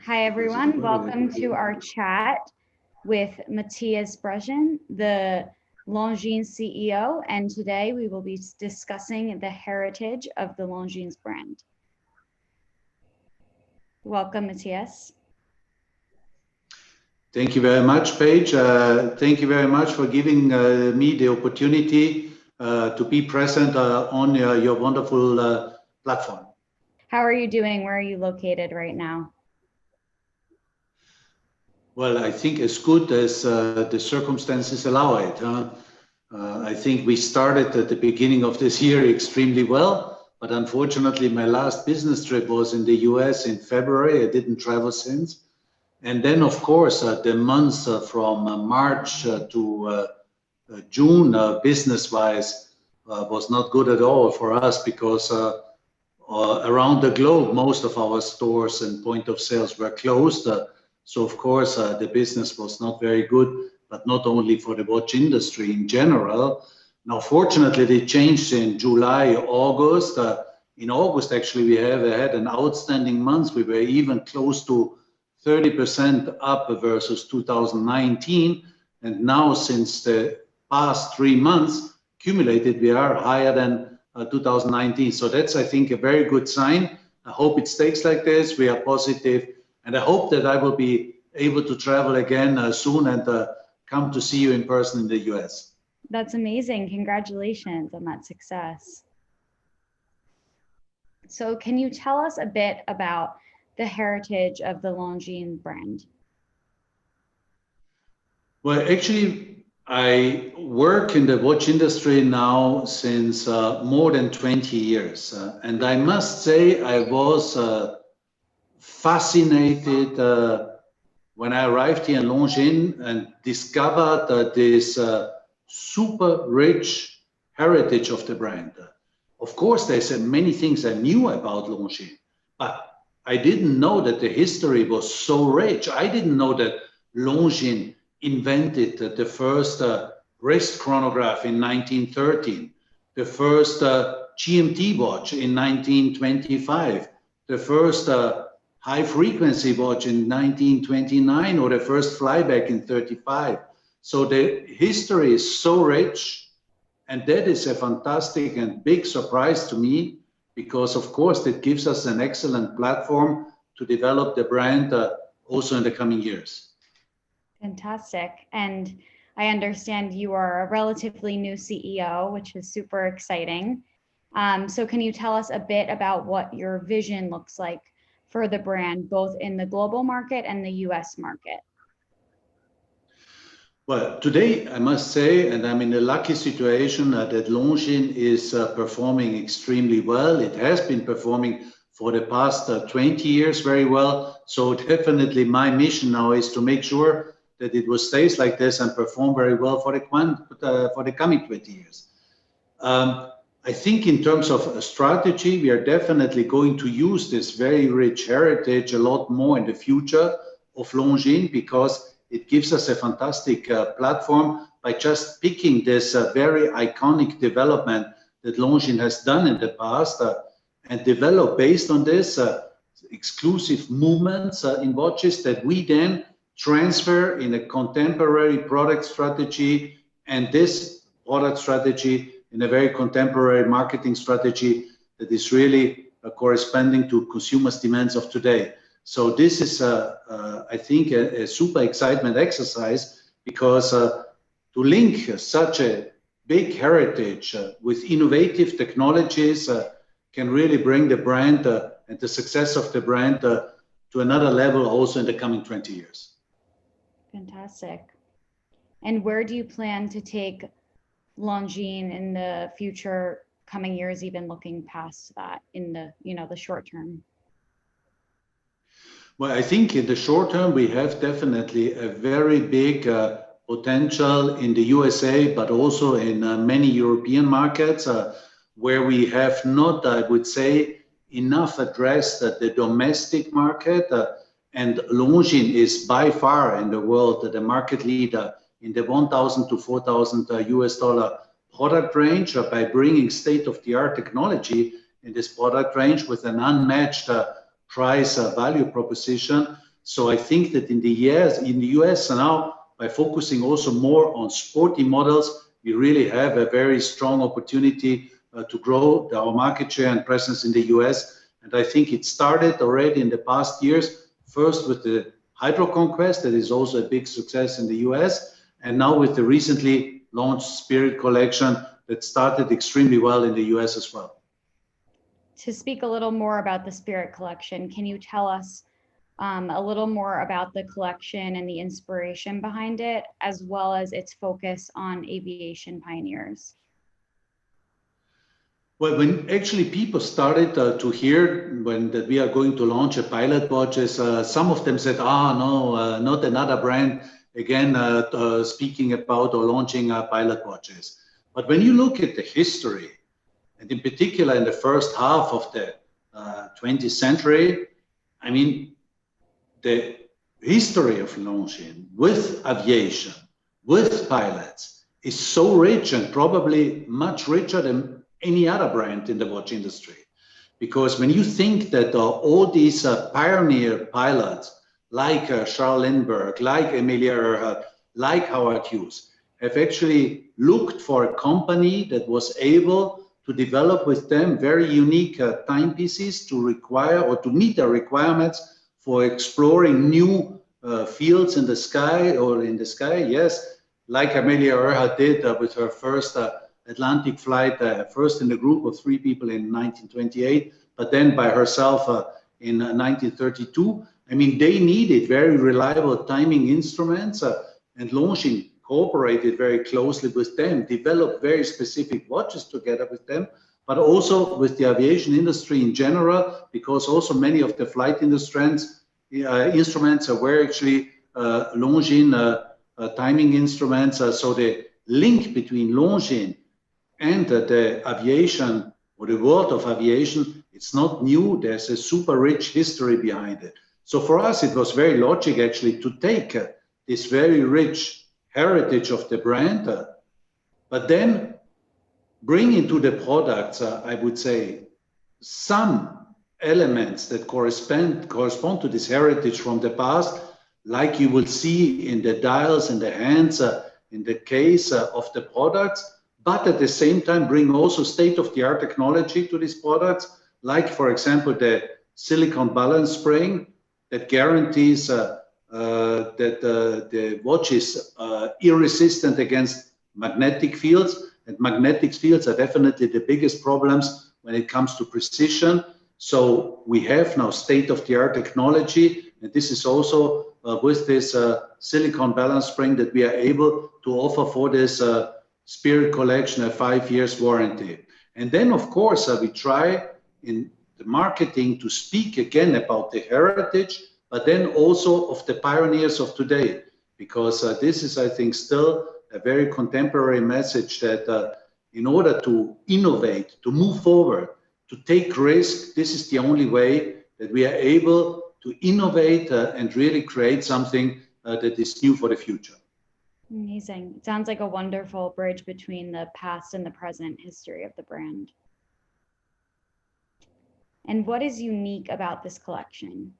Hi, everyone. Welcome to our chat with Matthias Breschan, the Longines CEO. And today we will be discussing the heritage of the Longines brand. Welcome, Matthias. Thank you very much, Paige. Thank you very much for giving me the opportunity to be present on your wonderful platform. How are you doing? Where are you located right now? Well, I think as good as the circumstances allow it. I think we started at the beginning of this year extremely well, but unfortunately my last business trip was in the US in February. I didn't travel since. And then, of course, the months from March to June, business-wise, was not good at all for us because around the globe, most of our stores and point of sales were closed. So, of course, the business was not very good, but not only for the watch industry in general. Now, fortunately, they changed in July, August. In August, actually, we had an outstanding month. We were even close to 30% up versus 2019. And now, since the past 3 months, cumulated, we are higher than 2019. So that's, I think, a very good sign. I hope it stays like this. We are positive. And I hope that I will be able to travel again soon and come to see you in person in the US. That's amazing. Congratulations on that success. So can you tell us a bit about the heritage of the Longines brand? Well, actually, I work in the watch industry now since more than 20 years. And I must say I was fascinated when I arrived here in Longines and discovered this super rich heritage of the brand. Of course, there's many things I knew about Longines, but I didn't know that the history was so rich. I didn't know that Longines invented the first wrist chronograph in 1913, the first GMT watch in 1925, the first high-frequency watch in 1929, or the first flyback in 35. So the history is so rich, and that is a fantastic and big surprise to me, because of course that gives us an excellent platform to develop the brand also in the coming years. Fantastic. And I understand you are a relatively new CEO, which is super exciting. So can you tell us a bit about what your vision looks like for the brand, both in the global market and the US market? Well, today I must say, and I'm in a lucky situation that Longines is performing extremely well. It has been performing for the past 20 years very well. So definitely my mission now is to make sure that it will stay like this and perform very well for the coming 20 years. I think in terms of strategy, we are definitely going to use this very rich heritage a lot more in the future of Longines, because it gives us a fantastic platform by just picking this very iconic development that Longines has done in the past and develop based on this exclusive movements in watches that we then transfer in a contemporary product strategy, and this product strategy in a very contemporary marketing strategy that is really corresponding to consumers' demands of today. So this is, I think, a super excitement exercise, because to link such a big heritage with innovative technologies can really bring the brand and the success of the brand to another level also in the coming 20 years. Fantastic. And where do you plan to take Longines in the future coming years, even looking past that in the, the short term? Well, I think in the short term, we have definitely a very big potential in the USA, but also in many European markets where we have not, I would say, enough addressed the domestic market. And Longines is by far in the world the market leader in the $1,000 to $4,000 US dollar product range by bringing state-of-the-art technology in this product range with an unmatched price value proposition. So I think that in the US now, by focusing also more on sporty models, we really have a very strong opportunity to grow our market share and presence in the US. And I think it started already in the past years, first with the Hydro Conquest, that is also a big success in the US, and now with the recently launched Spirit collection that started extremely well in the US as well. To speak a little more about the Spirit collection, can you tell us a little more about the collection and the inspiration behind it, as well as its focus on aviation pioneers? Well, when actually people started to hear that we are going to launch a pilot watches, some of them said, no, not another brand, again, speaking about or launching pilot watches. But when you look at the history, and in particular in the first half of the 20th century, I mean, the history of Longines with aviation, with pilots, is so rich and probably much richer than any other brand in the watch industry. Because when you think that all these pioneer pilots, like Charles Lindbergh, like Amelia Earhart, like Howard Hughes, have actually looked for a company that was able to develop with them very unique timepieces to require or to meet their requirements for exploring new fields in the sky, yes, like Amelia Earhart did with her first Atlantic flight, first in a group of 3 people in 1928, but then by herself in 1932. I mean, they needed very reliable timing instruments, and Longines cooperated very closely with them, developed very specific watches together with them, but also with the aviation industry in general, because also many of the flight instruments were actually Longines timing instruments. So the link between Longines and the aviation or the world of aviation, it's not new. There's a super rich history behind it. So for us, it was very logical actually to take this very rich heritage of the brand, but then bring into the products, I would say, some elements that correspond to this heritage from the past, like you will see in the dials, in the hands, in the case of the products, but at the same time bring also state-of-the-art technology to these products, like, for example, the silicone balance spring that guarantees that the watch is irresistant against magnetic fields. And magnetic fields are definitely the biggest problems when it comes to precision. So we have now state-of-the-art technology, and this is also with this silicone balance spring that we are able to offer for this Spirit collection a 5 years warranty. And then, of course, we try in the marketing to speak again about the heritage, but then also of the pioneers of today, because this is, I think, still a very contemporary message that in order to innovate, to move forward, to take risk, this is the only way that we are able to innovate and really create something that is new for the future. Amazing. It sounds like a wonderful bridge between the past and the present history of the brand. And what is unique about this collection?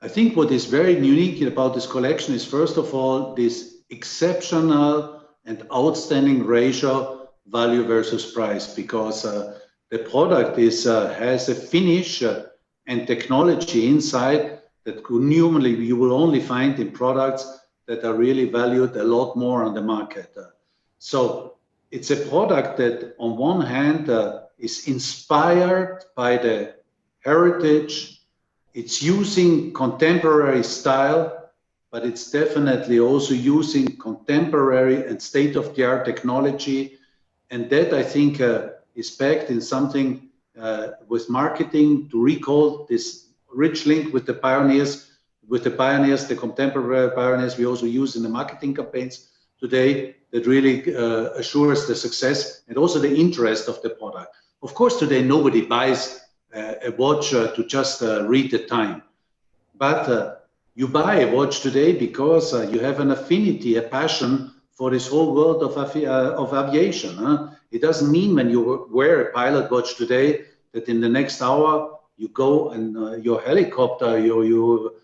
I think what is very unique about this collection is, first of all, this exceptional and outstanding ratio value versus price, because the product has a finish and technology inside that normally you will only find in products that are really valued a lot more on the market. So it's a product that on one hand is inspired by the heritage. It's using contemporary style, but it's definitely also using contemporary and state-of-the-art technology. And that, I think, is backed in something with marketing to recall this rich link with the pioneers, the contemporary pioneers we also use in the marketing campaigns today, that really assures the success and also the interest of the product. Of course, today nobody buys a watch to just read the time. But you buy a watch today because you have an affinity, a passion for this whole world of aviation. It doesn't mean when you wear a pilot watch today that in the next hour you go in your helicopter, you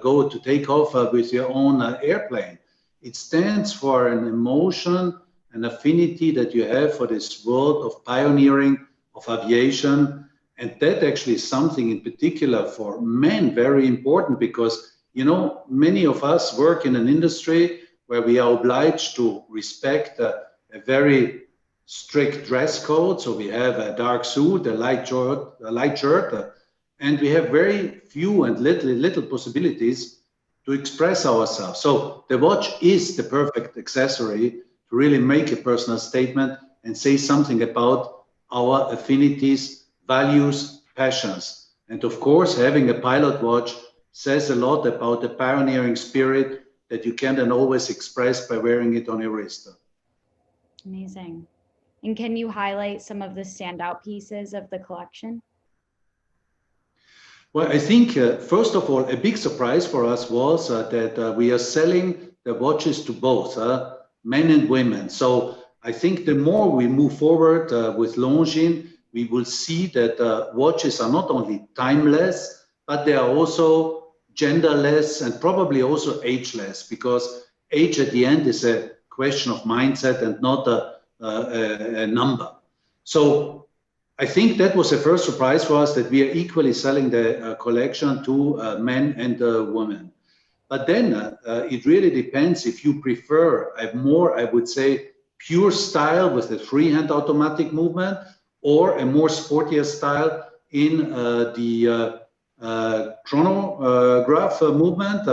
go to take off with your own airplane. It stands for an emotion, an affinity that you have for this world of pioneering, of aviation. And that actually is something in particular for men very important, because, you know, many of us work in an industry where we are obliged to respect a very strict dress code. So we have a dark suit, a light shirt, and we have very few and little possibilities to express ourselves. So the watch is the perfect accessory to really make a personal statement and say something about our affinities, values, passions. And of course, having a pilot watch says a lot about the pioneering spirit that you can then always express by wearing it on your wrist. Amazing. And can you highlight some of the standout pieces of the collection? Well, I think, first of all, a big surprise for us was that we are selling the watches to both men and women. So I think the more we move forward with Longines, we will see that watches are not only timeless, but they are also genderless and probably also ageless, because age at the end is a question of mindset and not a number. So I think that was a first surprise for us, that we are equally selling the collection to men and women. But then it really depends if you prefer a more, I would say, pure style with a freehand automatic movement, or a more sportier style in the chronograph movement.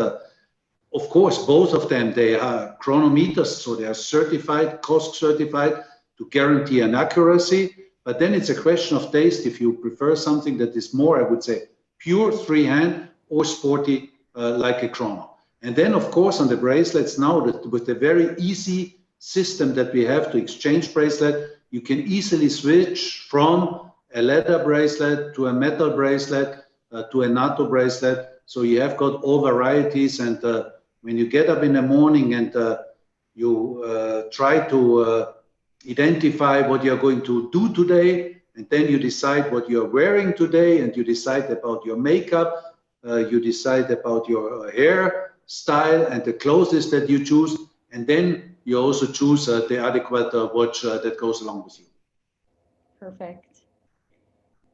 Of course, both of them, they are chronometers, so they are certified, COSC certified, to guarantee an accuracy. But then it's a question of taste, if you prefer something that is more, I would say, pure freehand, or sporty like a chrono. And then, of course, on the bracelets now, with the very easy system that we have to exchange bracelet, you can easily switch from a leather bracelet to a metal bracelet to a NATO bracelet. So you have got all varieties. And when you get up in the morning and you try to identify what you're going to do today, and then you decide what you're wearing today, and you decide about your makeup, you decide about your hair style and the clothes that you choose, and then you also choose the adequate watch that goes along with you. Perfect.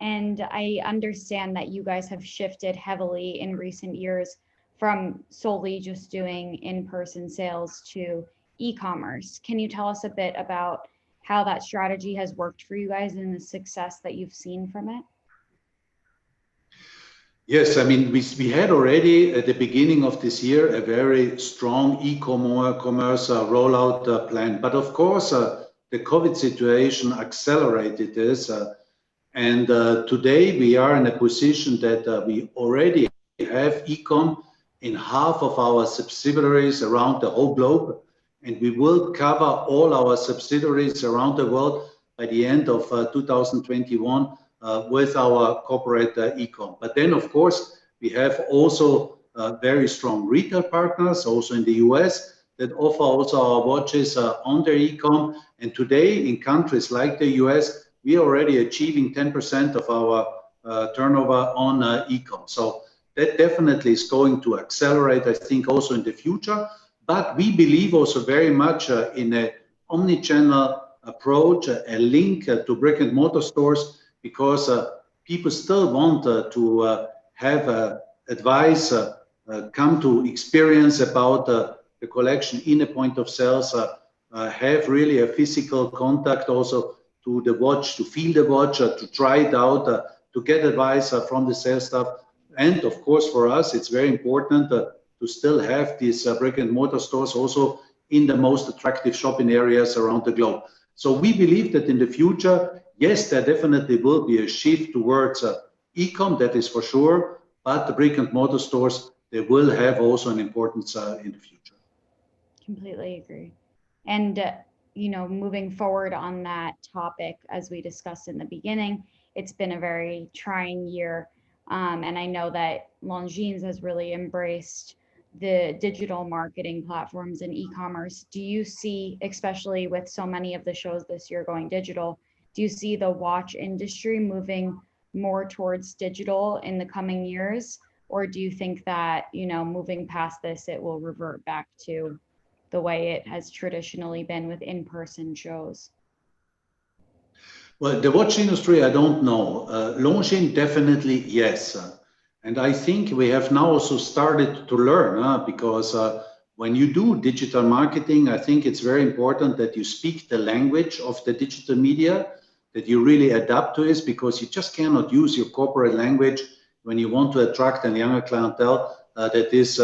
And I understand that you guys have shifted heavily in recent years from solely just doing in-person sales to e-commerce. Can you tell us a bit about how that strategy has worked for you guys and the success that you've seen from it? Yes, I mean, we had already at the beginning of this year a very strong e-commerce rollout plan. But of course, the COVID situation accelerated this. And today we are in a position that we already have e-com in half of our subsidiaries around the whole globe. And we will cover all our subsidiaries around the world by the end of 2021 with our corporate e-com. But then, of course, we have also very strong retail partners, also in the US, that offer also our watches on their e-com. And today, in countries like the US, we are already achieving 10% of our turnover on e-com. So that definitely is going to accelerate, I think, also in the future. But we believe also very much in an omni-channel approach, a link to brick and mortar stores, because people still want to have advice, come to experience about the collection in a point of sales, have really a physical contact also to the watch, to feel the watch, to try it out, to get advice from the sales staff. And of course, for us, it's very important to still have these brick and mortar stores also in the most attractive shopping areas around the globe. So we believe that in the future, yes, there definitely will be a shift towards e-com, that is for sure, but the brick and mortar stores, they will have also an importance in the future. Completely agree. And, you know, moving forward on that topic, as we discussed in the beginning, it's been a very trying year. And I know that Longines has really embraced the digital marketing platforms and e-commerce. Do you see, especially with so many of the shows this year going digital, do you see the watch industry moving more towards digital in the coming years? Or do you think that, moving past this, it will revert back to the way it has traditionally been with in-person shows? Well, the watch industry, I don't know. Longines, definitely yes. And I think we have now also started to learn because when you do digital marketing, I think it's very important that you speak the language of the digital media, that you really adapt to it, because you just cannot use your corporate language when you want to attract a younger clientele that is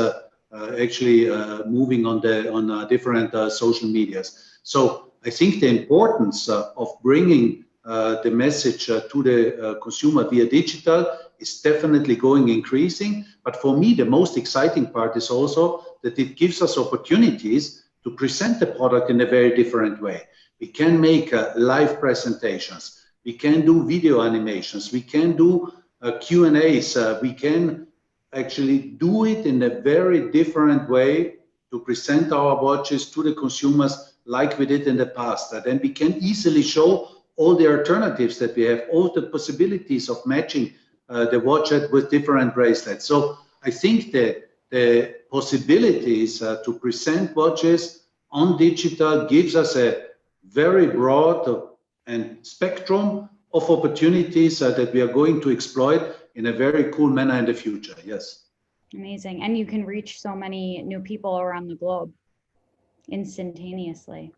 actually moving on different social medias. So I think the importance of bringing the message to the consumer via digital is definitely going increasing. But for me, the most exciting part is also that it gives us opportunities to present the product in a very different way. We can make live presentations. We can do video animations. We can do Q&As. We can actually do it in a very different way to present our watches to the consumers like we did in the past. And then we can easily show all the alternatives that we have, all the possibilities of matching the watch with different bracelets. So I think that the possibilities to present watches on digital gives us a very broad and spectrum of opportunities that we are going to exploit in a very cool manner in the future. Yes. Amazing. And you can reach so many new people around the globe instantaneously.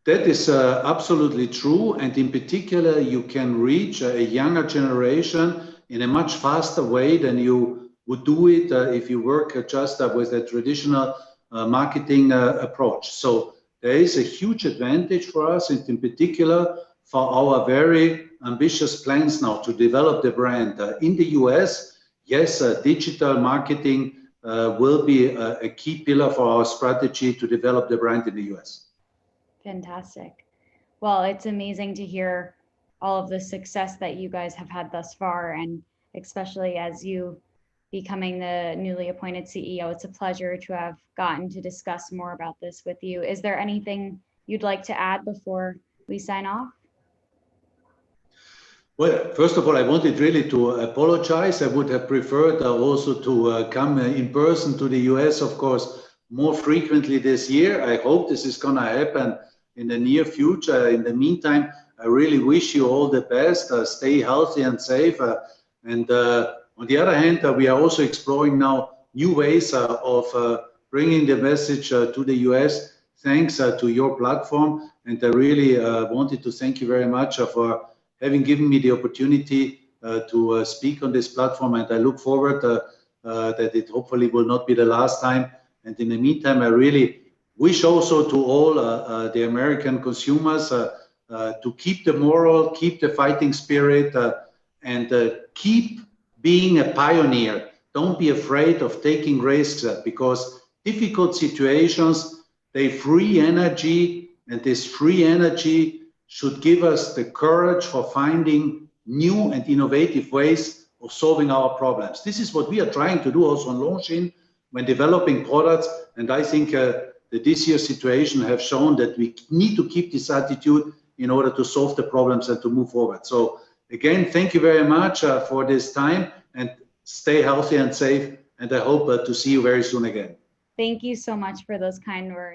That is absolutely true. And in particular, you can reach a younger generation in a much faster way than you would do it if you work just with a traditional marketing approach. So there is a huge advantage for us, and in particular for our very ambitious plans now to develop the brand in the US. Yes, digital marketing will be a key pillar for our strategy to develop the brand in the US. Fantastic. Well, it's amazing to hear all of the success that you guys have had thus far, and especially as you becoming the newly appointed CEO, it's a pleasure to have gotten to discuss more about this with you. Is there anything you'd like to add before we sign off? Well, first of all, I wanted really to apologize. I would have preferred also to come in person to the US, of course, more frequently this year. I hope this is going to happen in the near future. In the meantime, I really wish you all the best. Stay healthy and safe. And on the other hand, we are also exploring now new ways of bringing the message to the US, thanks to your platform. And I really wanted to thank you very much for having given me the opportunity to speak on this platform. And I look forward that it hopefully will not be the last time. And in the meantime, I really wish also to all the American consumers to keep the moral, keep the fighting spirit, and keep being a pioneer. Don't be afraid of taking risks because difficult situations, they free energy, and this free energy should give us the courage for finding new and innovative ways of solving our problems. This is what we are trying to do also on Longines when developing products. And I think that this year's situation have shown that we need to keep this attitude in order to solve the problems and to move forward. So again, thank you very much for this time, and stay healthy and safe. And I hope to see you very soon again. Thank you so much for those kind words.